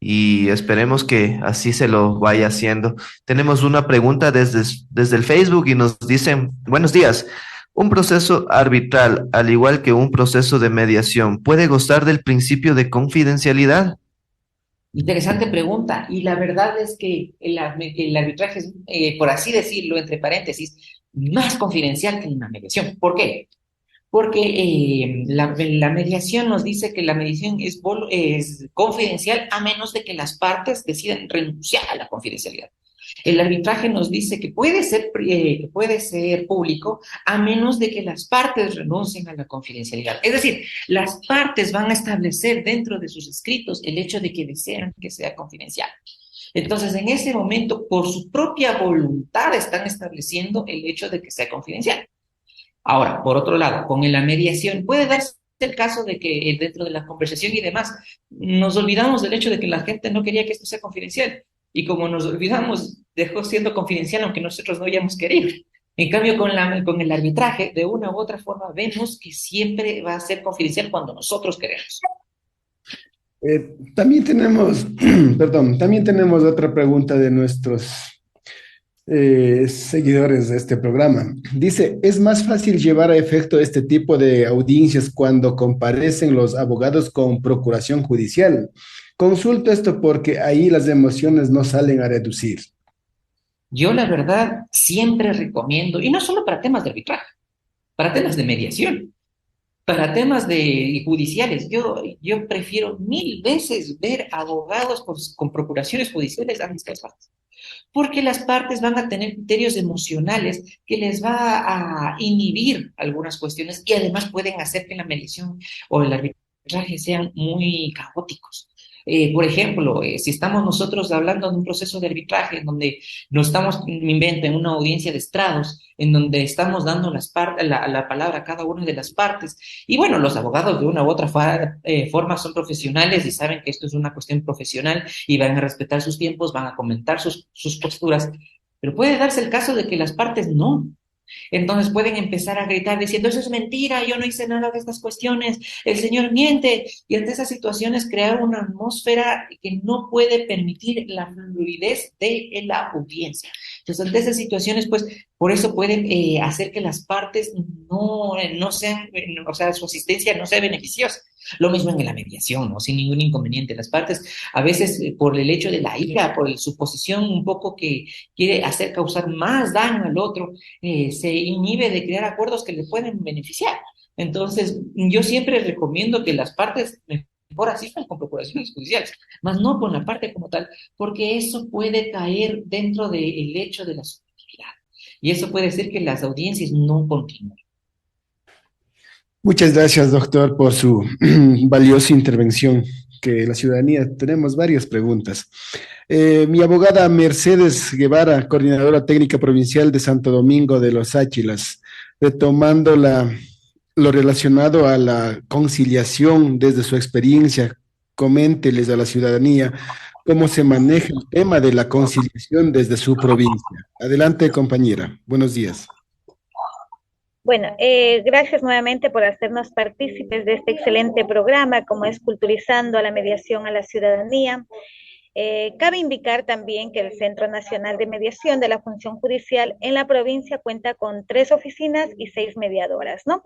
y esperemos que así se lo vaya haciendo. Tenemos una pregunta desde el Facebook y nos dicen, buenos días, ¿un proceso arbitral, al igual que un proceso de mediación, puede gozar del principio de confidencialidad? Interesante pregunta, y la verdad es que el arbitraje es, por así decirlo, entre paréntesis, más confidencial que una mediación. ¿Por qué? Porque la mediación nos dice que la mediación es confidencial a menos de que las partes decidan renunciar a la confidencialidad. El arbitraje nos dice que puede ser público a menos de que las partes renuncien a la confidencialidad. Es decir, las partes van a establecer dentro de sus escritos el hecho de que desean que sea confidencial. Entonces, en ese momento, por su propia voluntad, están estableciendo el hecho de que sea confidencial. Ahora, por otro lado, con la mediación, puede darse el caso de que dentro de la conversación y demás, nos olvidamos del hecho de que la gente no quería que esto sea confidencial. Y como nos olvidamos, dejó siendo confidencial aunque nosotros no hayamos querido. En cambio, con el arbitraje, de una u otra forma, vemos que siempre va a ser confidencial cuando nosotros queremos. También tenemos, perdón, también tenemos otra pregunta de nuestros seguidores de este programa. Dice, ¿es más fácil llevar a efecto este tipo de audiencias cuando comparecen los abogados con procuración judicial? Consulto esto porque ahí las emociones no salen a reducir. Yo, la verdad, siempre recomiendo, y no solo para temas de arbitraje, para temas de mediación, para temas de judiciales, yo prefiero 1000 veces ver abogados con procuraciones judiciales antes que las partes, porque las partes van a tener criterios emocionales que les va a inhibir algunas cuestiones y además pueden hacer que la mediación o el arbitraje sean muy caóticos. Por ejemplo, si estamos nosotros hablando de un proceso de arbitraje en donde no estamos, me invento, en una audiencia de estrados, en donde estamos dando la palabra a cada una de las partes, y bueno, los abogados de una u otra forma son profesionales y saben que esto es una cuestión profesional y van a respetar sus tiempos, van a comentar sus posturas, pero puede darse el caso de que las partes no. Entonces pueden empezar a gritar diciendo, eso es mentira, yo no hice nada de estas cuestiones, el señor miente, y ante esas situaciones crear una atmósfera que no puede permitir la fluidez de la audiencia. Entonces, ante esas situaciones, pues, por eso pueden hacer que las partes no sean, o sea, su asistencia no sea beneficiosa. Lo mismo en la mediación, ¿no? Sin ningún inconveniente. Las partes, a veces, por el hecho de la ira, por su posición un poco que quiere hacer causar más daño al otro, se inhibe de crear acuerdos que le pueden beneficiar. Entonces, yo siempre recomiendo que las partes mejor asistan con procuraciones judiciales, más no con la parte como tal, porque eso puede caer dentro del hecho de la subjetividad. Y eso puede hacer que las audiencias no continúen. Muchas gracias, doctor, por su valiosa intervención. Que la ciudadanía tenemos varias preguntas. Mi abogada Mercedes Guevara, coordinadora técnica provincial de Santo Domingo de los Áchilas, retomando lo relacionado a la conciliación desde su experiencia, coménteles a la ciudadanía cómo se maneja el tema de la conciliación desde su provincia. Adelante, compañera. Buenos días. Bueno, gracias nuevamente por hacernos partícipes de este excelente programa, como es Culturizando a la Mediación a la Ciudadanía. Cabe indicar también que el Centro Nacional de Mediación de la Función Judicial en la provincia cuenta con 3 oficinas y 6 mediadoras, ¿no?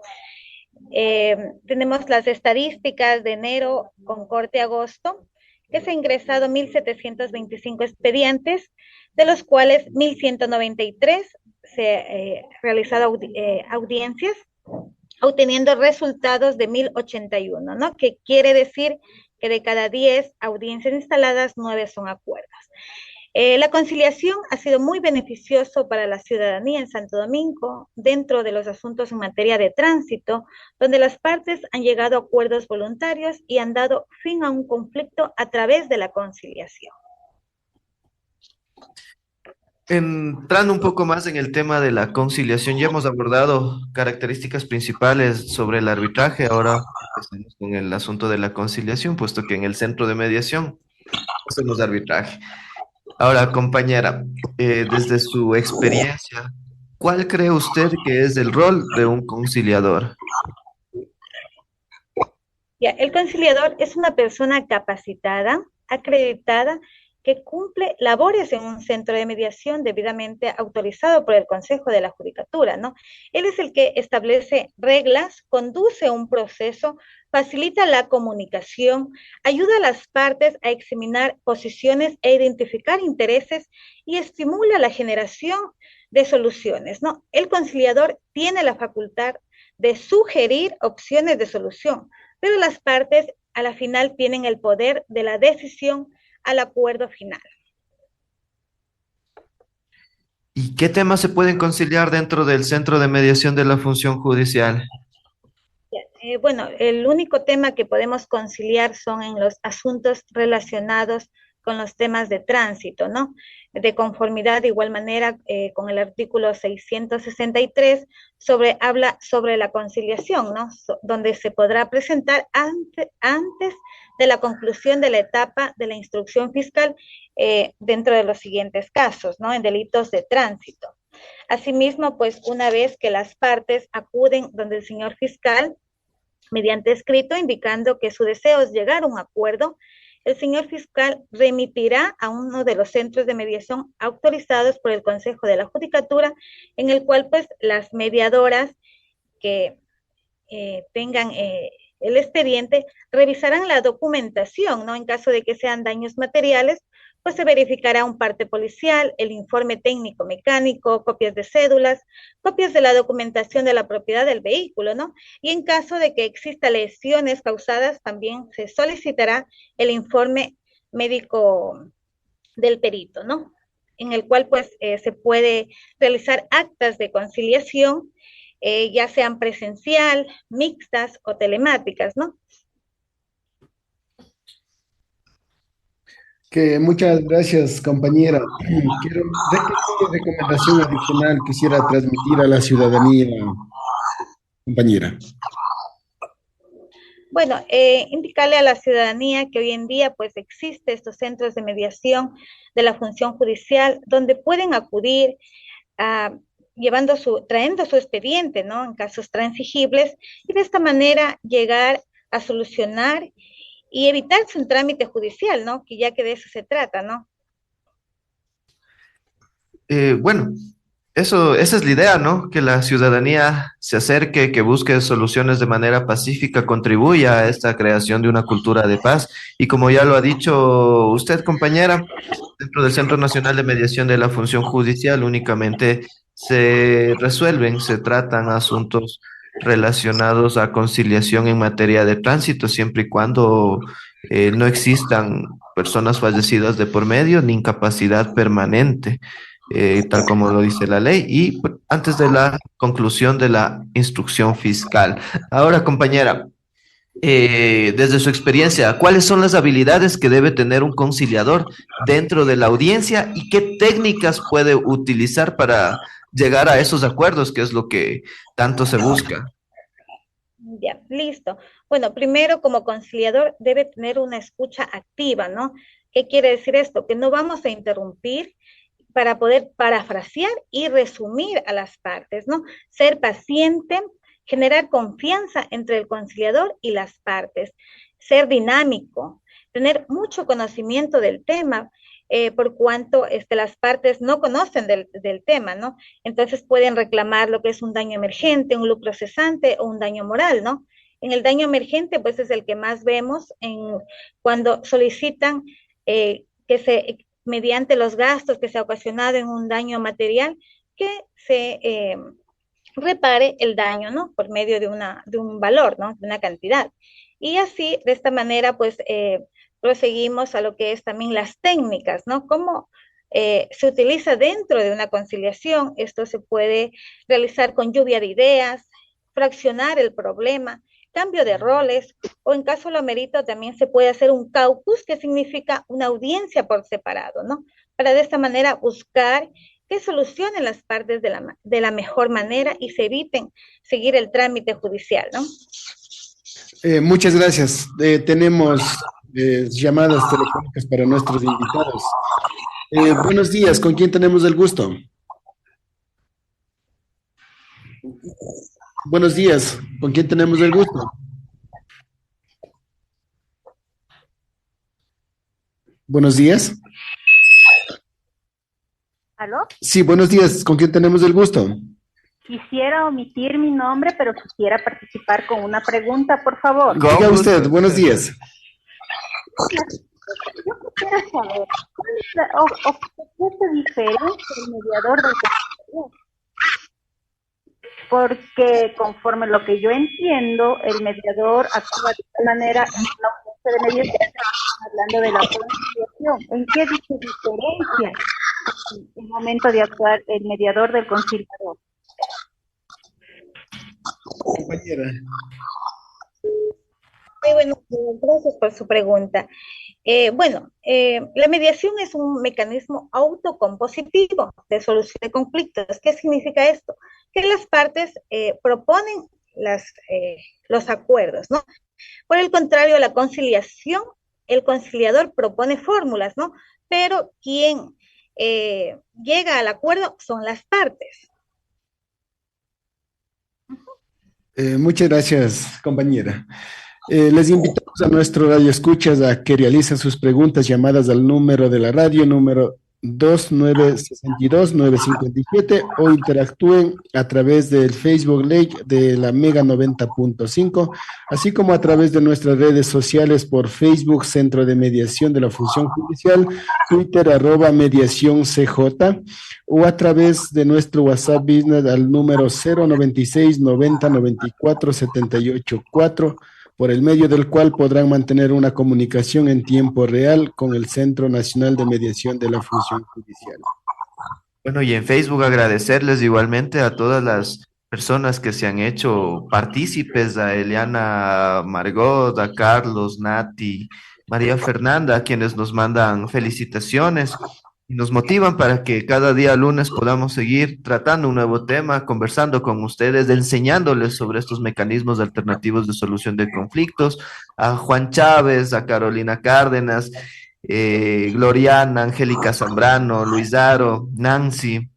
Tenemos las estadísticas de enero con corte a agosto, que se han ingresado 1.725 expedientes, de los cuales 1.193 se realizado audiencias, obteniendo resultados de 1.081, ¿no? Que quiere decir que de cada 10 audiencias instaladas, 9 son acuerdos. La conciliación ha sido muy beneficioso para la ciudadanía en Santo Domingo dentro de los asuntos en materia de tránsito, donde las partes han llegado a acuerdos voluntarios y han dado fin a un conflicto a través de la conciliación. Entrando un poco más en el tema de la conciliación, ya hemos abordado características principales sobre el arbitraje. Ahora empezamos con el asunto de la conciliación, puesto que en el centro de mediación hacemos arbitraje. Ahora, compañera, desde su experiencia, ¿cuál cree usted que es el rol de un conciliador? Ya, el conciliador es una persona capacitada, acreditada, que cumple labores en un centro de mediación debidamente autorizado por el Consejo de la Judicatura, ¿no? Él es el que establece reglas, conduce un proceso, facilita la comunicación, ayuda a las partes a examinar posiciones e identificar intereses y estimula la generación de soluciones, ¿no? El conciliador tiene la facultad de sugerir opciones de solución, pero las partes a la final tienen el poder de la decisión al acuerdo final. ¿Y qué temas se pueden conciliar dentro del Centro de Mediación de la Función Judicial? Bueno, el único tema que podemos conciliar son en los asuntos relacionados con los temas de tránsito, ¿no? De conformidad, de igual manera, con el artículo 663, habla sobre la conciliación, ¿no? Donde se podrá presentar antes de la conclusión de la etapa de la instrucción fiscal dentro de los siguientes casos, ¿no? En delitos de tránsito. Asimismo, pues una vez que las partes acuden donde el señor fiscal, mediante escrito indicando que su deseo es llegar a un acuerdo, el señor fiscal remitirá a uno de los centros de mediación autorizados por el Consejo de la Judicatura, en el cual pues las mediadoras que tengan el expediente revisarán la documentación, ¿no? En caso de que sean daños materiales, pues se verificará un parte policial, el informe técnico mecánico, copias de cédulas, copias de la documentación de la propiedad del vehículo, ¿no? Y en caso de que exista lesiones causadas, también se solicitará el informe médico del perito, ¿no? En el cual pues se puede realizar actas de conciliación, ya sean presencial, mixtas o telemáticas, ¿no? Que muchas gracias, compañera. ¿De qué recomendación adicional quisiera transmitir a la ciudadanía, compañera? Bueno, indicarle a la ciudadanía que hoy en día pues existe estos centros de mediación de la función judicial donde pueden acudir trayendo su expediente, ¿no? En casos transigibles, y de esta manera llegar a solucionar y evitarse un trámite judicial, ¿no? Que ya que de eso se trata, ¿no? Bueno, esa es la idea, ¿no? Que la ciudadanía se acerque, que busque soluciones de manera pacífica, contribuya a esta creación de una cultura de paz. Y como ya lo ha dicho usted, compañera, dentro del Centro Nacional de Mediación de la Función Judicial únicamente se tratan asuntos relacionados a conciliación en materia de tránsito, siempre y cuando no existan personas fallecidas de por medio ni incapacidad permanente, tal como lo dice la ley, y pues, antes de la conclusión de la instrucción fiscal. Ahora, compañera, desde su experiencia, ¿cuáles son las habilidades que debe tener un conciliador dentro de la audiencia y qué técnicas puede utilizar para llegar a esos acuerdos, que es lo que tanto se busca? Ya, listo. Bueno, primero como conciliador debe tener una escucha activa, ¿no? ¿Qué quiere decir esto? Que no vamos a interrumpir para poder parafrasear y resumir a las partes, ¿no? Ser paciente, generar confianza entre el conciliador y las partes, ser dinámico, tener mucho conocimiento del tema, por cuanto las partes no conocen del tema, ¿no? Entonces pueden reclamar lo que es un daño emergente, un lucro cesante o un daño moral, ¿no? En el daño emergente, pues es el que más vemos cuando solicitan mediante los gastos que se ha ocasionado en un daño material, que se repare el daño, ¿no? Por medio de un valor, ¿no? De una cantidad. Y así, de esta manera, pues, proseguimos a lo que es también las técnicas, ¿no? Cómo se utiliza dentro de una conciliación. Esto se puede realizar con lluvia de ideas, fraccionar el problema, cambio de roles, o en caso lo amerita también se puede hacer un caucus, que significa una audiencia por separado, ¿no? Para de esta manera buscar que solucionen las partes de la mejor manera y se eviten seguir el trámite judicial, ¿no? Muchas gracias. Tenemos llamadas telefónicas para nuestros invitados. Buenos días, ¿con quién tenemos el gusto? Buenos días, ¿con quién tenemos el gusto? Buenos días. ¿Aló? Sí, buenos días, ¿con quién tenemos el gusto? Quisiera omitir mi nombre, pero quisiera participar con una pregunta, por favor. Diga usted, buenos días. Yo quisiera saber, ¿qué se diferencia el mediador del conciliador? Porque conforme lo que yo entiendo, el mediador actúa de esta manera en una audiencia de mediación, hablando de la conciliación. ¿En qué dice diferencia el momento de actuar el mediador del conciliador? Compañera. Muy bueno, gracias por su pregunta. La mediación es un mecanismo autocompositivo de solución de conflictos. ¿Qué significa esto? Que las partes proponen los acuerdos, ¿no? Por el contrario, la conciliación, el conciliador propone fórmulas, ¿no? Pero quien llega al acuerdo son las partes. Muchas gracias, compañera. Les invitamos a nuestro radio escuchas a que realicen sus preguntas llamadas al número de la radio, número 2962-957, o interactúen a través del Facebook Live de la Mega 90.5, así como a través de nuestras redes sociales por Facebook, Centro de Mediación de la Función Judicial, Twitter, @mediación CJ, o a través de nuestro WhatsApp Business al número 096 90 94 78 4, por el medio del cual podrán mantener una comunicación en tiempo real con el Centro Nacional de Mediación de la Función Judicial. Bueno, y en Facebook agradecerles igualmente a todas las personas que se han hecho partícipes, a Eliana Margot, a Carlos, Nati, María Fernanda, quienes nos mandan felicitaciones y nos motivan para que cada día lunes podamos seguir tratando un nuevo tema, conversando con ustedes, enseñándoles sobre estos mecanismos alternativos de solución de conflictos. A Juan Chávez, a Carolina Cárdenas, Gloriana, Angélica Zambrano, Luis Daro, Nancy,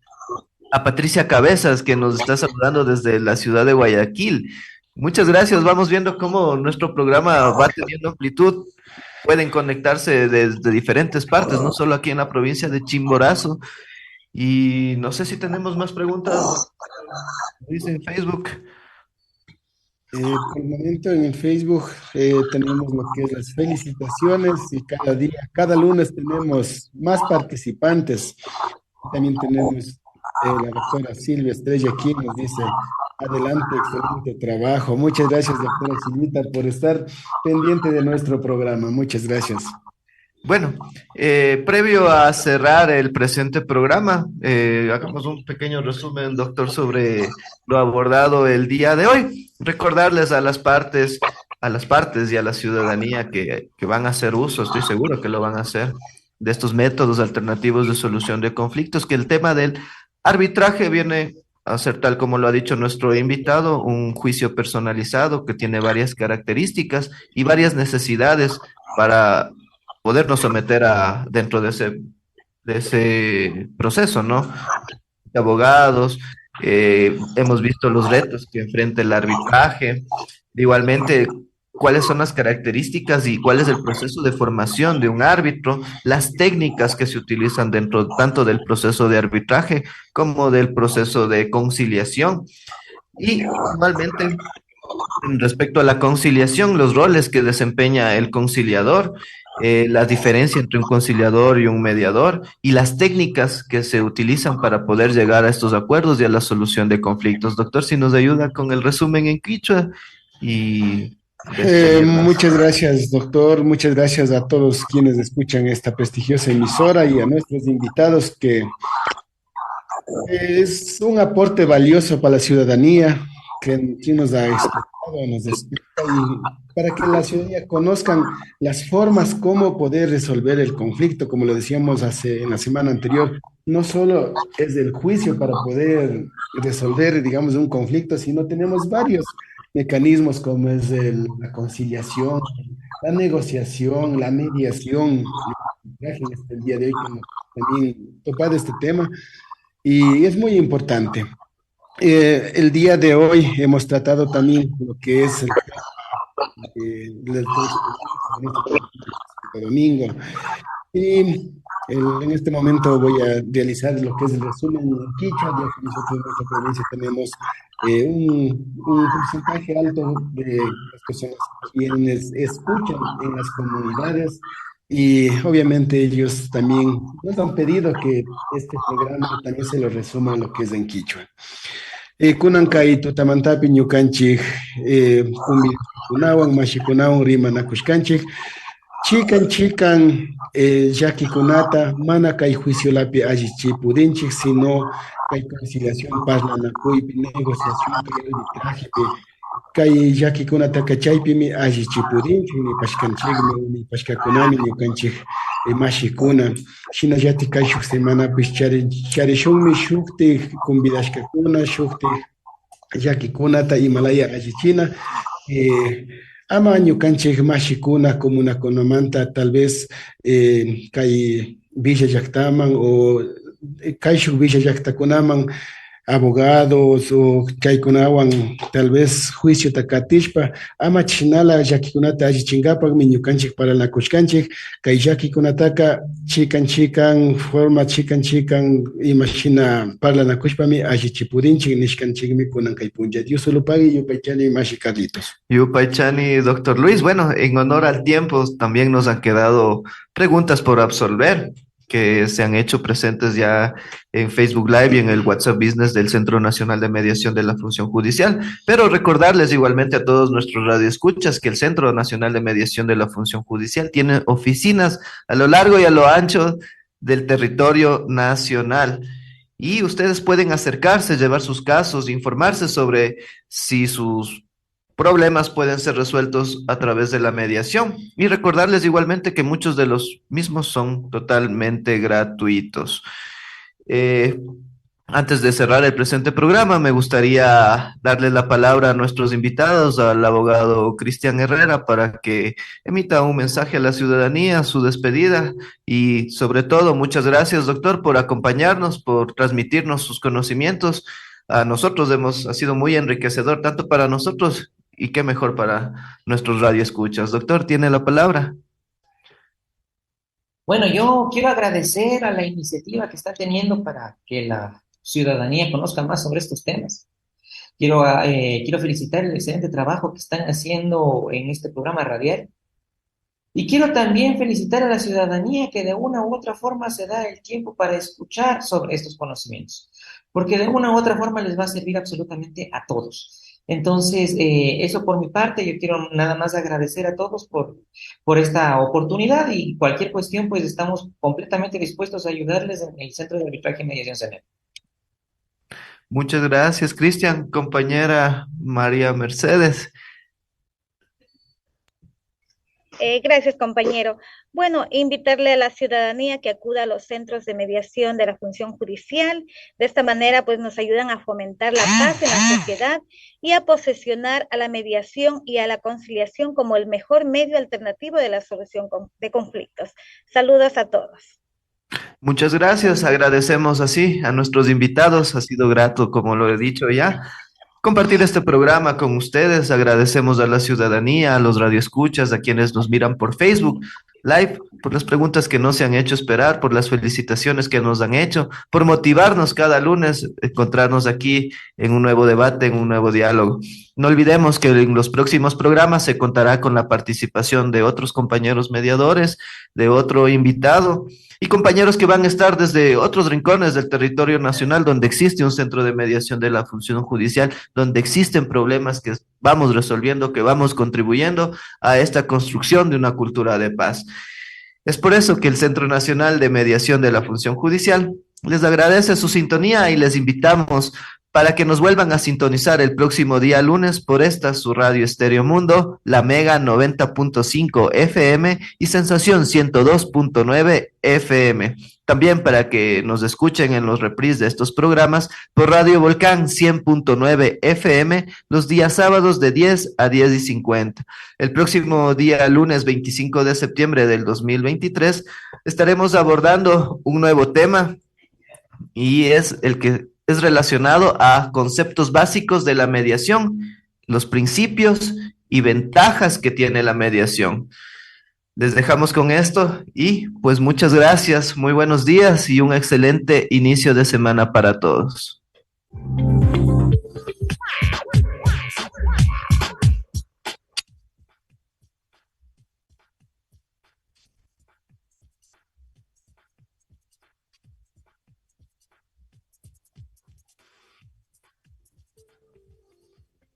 a Patricia Cabezas, que nos está saludando desde la ciudad de Guayaquil. Muchas gracias, vamos viendo cómo nuestro programa va teniendo amplitud. Pueden conectarse desde diferentes partes, no solo aquí en la provincia de Chimborazo. Y no sé si tenemos más preguntas, dice en Facebook. Por el momento en el Facebook tenemos lo que es las felicitaciones, y cada día, cada lunes tenemos más participantes. También tenemos la doctora Silvia Estrella, quien nos dice: adelante, excelente trabajo. Muchas gracias, doctora Silvita, por estar pendiente de nuestro programa. Muchas gracias. Bueno, previo a cerrar el presente programa, hagamos un pequeño resumen, doctor, sobre lo abordado el día de hoy. Recordarles a las partes y a la ciudadanía que van a hacer uso, estoy seguro que lo van a hacer, de estos métodos alternativos de solución de conflictos, que el tema del arbitraje viene a ser, tal como lo ha dicho nuestro invitado, un juicio personalizado que tiene varias características y varias necesidades para podernos someter dentro de ese proceso, ¿no? De abogados, hemos visto los retos que enfrenta el arbitraje, igualmente cuáles son las características y cuál es el proceso de formación de un árbitro, las técnicas que se utilizan dentro tanto del proceso de arbitraje como del proceso de conciliación. Y igualmente, respecto a la conciliación, los roles que desempeña el conciliador, la diferencia entre un conciliador y un mediador, y las técnicas que se utilizan para poder llegar a estos acuerdos y a la solución de conflictos. Doctor, si nos ayuda con el resumen en quichua y... Muchas gracias, doctor. Muchas gracias a todos quienes escuchan esta prestigiosa emisora y a nuestros invitados, que es un aporte valioso para la ciudadanía, que nos ha explicado, nos explica, y para que la ciudadanía conozcan las formas cómo poder resolver el conflicto. Como lo decíamos en la semana anterior, no solo es el juicio para poder resolver, digamos, un conflicto, sino tenemos varios mecanismos, como es la conciliación, la negociación, la mediación. El día de hoy que hemos también tocado este tema, y es muy importante. El día de hoy hemos tratado también lo que es el domingo, y en este momento voy a realizar lo que es el resumen en quichua. Ya que nosotros en nuestra provincia tenemos un porcentaje alto de las personas quienes escuchan en las comunidades, y obviamente ellos también nos han pedido que este programa también se lo resuma en lo que es en quichua. Kunankai tutamantapi ñukanchik kumbi kunawan, mashikunawan rima nakushkanchik. chican, llakikunata, mana kay juiciolapi allichipudinchik, sino kay conciliación parlanakuypi, negociación, kay arbitrajepi, kay llakikunata kachaypimi allichipudinchik, nipashkanchikmi, nipashkakunami, ñukanchik mashikuna, shinallatik kay shuk semanapish charishunmi shuktik convidashkakuna, shuktik llakikunata Himalaya allichina, eh, ama ñukanchik mashikuna comunakunamanta tal vez kay Villa llaktaman o kay shuk Villa llaktakunaman abogados o kaykunawan tal vez juicio takatishpa ama chinala llakikunata allichinkapak ñukanchik paranakushkanchik kay llakikunataka chikan imashina parlanakushpami allichipudinchik nishkanchikmi kunan kay punlla Dios solo pague yupaychani mashi Carlitos. Yupaychani, doctor Luis. Bueno, en honor al tiempo, también nos han quedado preguntas por absolver que se han hecho presentes ya en Facebook Live y en el WhatsApp Business del Centro Nacional de Mediación de la Función Judicial. Pero recordarles igualmente a todos nuestros radioescuchas que el Centro Nacional de Mediación de la Función Judicial tiene oficinas a lo largo y a lo ancho del territorio nacional. Y ustedes pueden acercarse, llevar sus casos, informarse sobre si sus problemas pueden ser resueltos a través de la mediación. Y recordarles igualmente que muchos de los mismos son totalmente gratuitos. Antes de cerrar el presente programa, me gustaría darle la palabra a nuestros invitados, al abogado Cristian Herrera, para que emita un mensaje a la ciudadanía, su despedida y sobre todo, muchas gracias, doctor, por acompañarnos, por transmitirnos sus conocimientos. A nosotros ha sido muy enriquecedor, tanto para nosotros y qué mejor para nuestros radioescuchas. Doctor, tiene la palabra. Bueno, yo quiero agradecer a la iniciativa que está teniendo para que la ciudadanía conozca más sobre estos temas. Quiero felicitar el excelente trabajo que están haciendo en este programa radial. Y quiero también felicitar a la ciudadanía que de una u otra forma se da el tiempo para escuchar sobre estos conocimientos, porque de una u otra forma les va a servir absolutamente a todos. Entonces, eso por mi parte, yo quiero nada más agradecer a todos por esta oportunidad y cualquier cuestión, pues estamos completamente dispuestos a ayudarles en el Centro de Arbitraje y Mediación CENEP. Muchas gracias, Cristian. Compañera María Mercedes. Gracias, compañero. Bueno, invitarle a la ciudadanía que acuda a los centros de mediación de la función judicial. De esta manera, pues nos ayudan a fomentar la paz en la sociedad y a posesionar a la mediación y a la conciliación como el mejor medio alternativo de la solución de conflictos. Saludos a todos. Muchas gracias. Agradecemos así a nuestros invitados. Ha sido grato, como lo he dicho ya, compartir este programa con ustedes. Agradecemos a la ciudadanía, a los radioescuchas, a quienes nos miran por Facebook Live, por las preguntas que no se han hecho esperar, por las felicitaciones que nos han hecho, por motivarnos cada lunes, encontrarnos aquí en un nuevo debate, en un nuevo diálogo. No olvidemos que en los próximos programas se contará con la participación de otros compañeros mediadores, de otro invitado y compañeros que van a estar desde otros rincones del territorio nacional donde existe un centro de mediación de la función judicial, donde existen problemas que vamos resolviendo, que vamos contribuyendo a esta construcción de una cultura de paz. Es por eso que el Centro Nacional de Mediación de la Función Judicial les agradece su sintonía y les invitamos para que nos vuelvan a sintonizar el próximo día lunes por esta su radio Estéreo Mundo, la Mega 90.5 FM y Sensación 102.9 FM. También para que nos escuchen en los reprises de estos programas por Radio Volcán 100.9 FM los días sábados de 10 a 10:50. El próximo día lunes 25 de septiembre del 2023 estaremos abordando un nuevo tema y es el que es relacionado a conceptos básicos de la mediación, los principios y ventajas que tiene la mediación. Les dejamos con esto y pues muchas gracias, muy buenos días y un excelente inicio de semana para todos.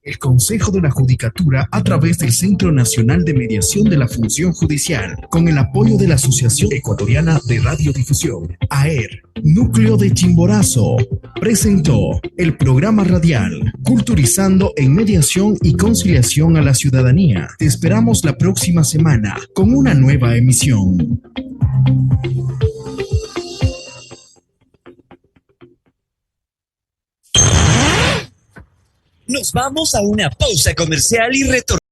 El Consejo de la Judicatura a través del Centro Nacional de Mediación de la Función Judicial, con el apoyo de la Asociación Ecuatoriana de Radiodifusión, AER, Núcleo de Chimborazo, presentó el programa radial Culturizando en Mediación y Conciliación a la Ciudadanía. Te esperamos la próxima semana con una nueva emisión. Nos vamos a una pausa comercial y retornamos.